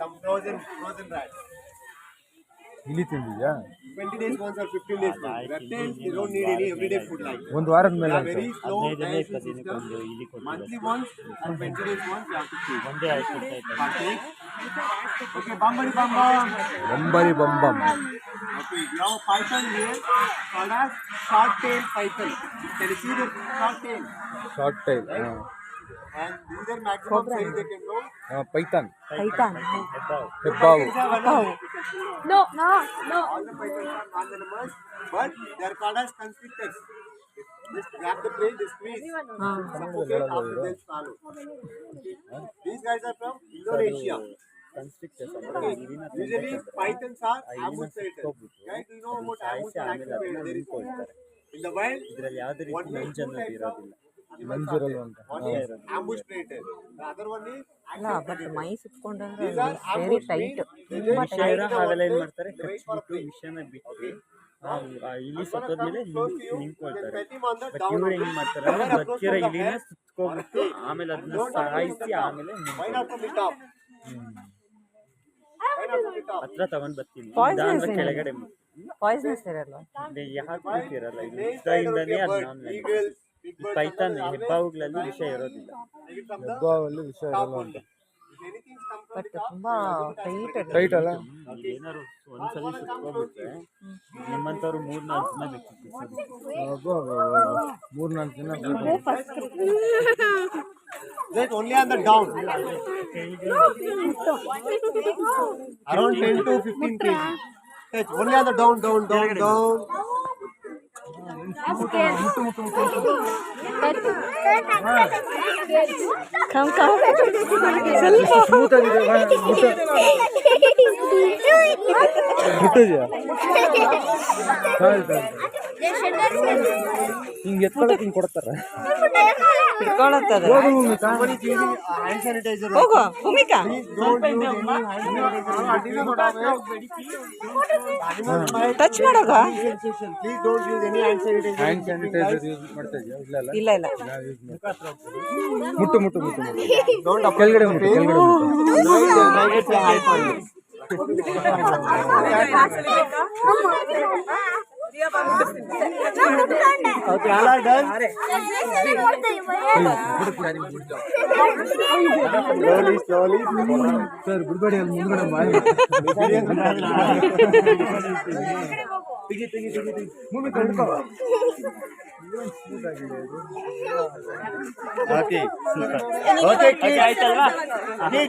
some frozen rats. ಇಲ್ಲಿ ತಿಂದಿದ್ಯಾ 20 days once or 15 days once. Reptiles, they don't need any everyday food like that. ಒಂದು ವಾರದ They ಮೇಲೆ are ಅಂತ very slow digestion system. Monthly once and 20 days once you have to feed. Okay. Okay, Bambari Bambam. ಬಂಬರಿ ಬಂಬಂ. Okay, we have a python here called as short-tail python. Can you see the short tail? Short tail. And these are maximum size they can go. Python. Python. ಹೆಬ್ಬಾವು. No. All the pythons are non-venomous, but they are called as constrictors. Just grab the prey, just squeeze, suffocate, after they swallow. Okay. These guys are from Indonesia. Okay. Usually pythons are ambush predators. Guys, do you know about ambush and active predators? In the wild, one is two types of animals are there. One is ambush predator. The other one is ಅಲ್ಲ but ಮೈ ಸುತ್ಕೊಂಡ್ರೆ these are very ambush tight means they ತುಂಬಾ just tight. hide ಅವೆಲ್ಲ ಏನ್ the ಮಾಡ್ತಾರೆ water, they wait for a prey. ವಿಷಯನ ಬಿಟ್ಟು Okay. ಇಲ್ಲಿ Someone comes ಸತ್ತೋದ್ಮೇಲೆ close to you, you ನಿಂತ್ಕೊಳ್ತಾರೆ. can pet him on the but down ಇವ್ರು only. ಹೆಂಗ್ ಮಾಡ್ತಾರೆ Never ಅಂದ್ರೆ approach ಬದುಕಿರೋ from the ಇಲಿನ head. ಸುತ್ಕೊಬಿಟ್ಟು ಆಮೇಲೆ ಅದನ್ನ ಸಾಯಿಸಿ ಆಮೇಲೆ Why not from the top? Why not from the top? ಹತ್ರ ತಗೊಂಡ್ ಬರ್ತೀನಿ Poisonous ನಿಧಾನವಾಗಿ ಏನು? ಕೆಳಗಡೆ ಪಾಯ್ಸನಸ್ ಇರಲ್ಲ. ಯಾಕೆ ಗೊತ್ತಿರಲ್ಲ ಇದು Snakes ಇದ್ರಿಂದನೇ are ಅದು bird, ನಾನ್ eagles, big birds, Python sometimes always ಹೆಬ್ಬಾವುಗಳಲ್ಲಿ ವಿಷ ಇರೋದಿಲ್ಲ. take it from the ಹೆಬ್ಬಾವಲ್ಲಿ ವಿಷ top ಇರಲ್ಲ only. ಅಂತ. If anything comes from but the top, ತುಂಬಾ ಟೈಟ್. ಟೈಟ್ ಅಲ್ಲ. ಏನಾದ್ರು ಒಂದ್ಸಲಿ ಸುತ್ಕೊಬಿಟ್ರೆ ನಿಮ್ಮಂತವ್ರು 3-4 ದಿನ ಬೇಕಿತ್ತು. 3-4 ದಿನ ಬೇಕು. just only on the down. Around 10 to 15 kg. Touch only on the down. Come smooth ಆಗಿದೆ. ಮುಟ್ಟಿದ್ಯಾ? ಹಿಂಗೆ ಎತ್ಕೊಳಕ್ ಹಿಂಗೆ ಕೊಡ್ತಾರ. ಇಟ್ಕೊಳತ್ತದ. Somebody is using hand sanitizer. ಹೋಗು Bhoomika. Don't use any hand sanitizer. Animals might touch ಮಾಡೋದ? please don't use any hand sanitizer. Hand sanitizer use ಮಾಡ್ತಾ ಇದೆಯಾ? ಇಲ್ಲ ಅಲ್ಲ. ಇಲ್ಲ ಇಲ್ಲ. ನಾವು ಯೂಸ್ ಮಾಡ್ತಾ ಮುಟ್ಟು ಮುಟ್ಟು ಮುಟ್ಟು ಮುಟ್ಟು. Don't apply ಕೆಳಗಡೆ the ಮುಟ್ಟು face. ಕೆಳಗಡೆ ಮುಟ್ಟು. Otherwise they might say hi for you. Okay, all are done. Slowly. Sir ಬಿಡ್ಬೇಡಿ ಅಲ್ಲಿ ಮುಂದ್ಗಡೆ ಮಾಡಿ. ಭೂಮಿ ಕಳ್ಕೊ. Okay, super. Okay, kids.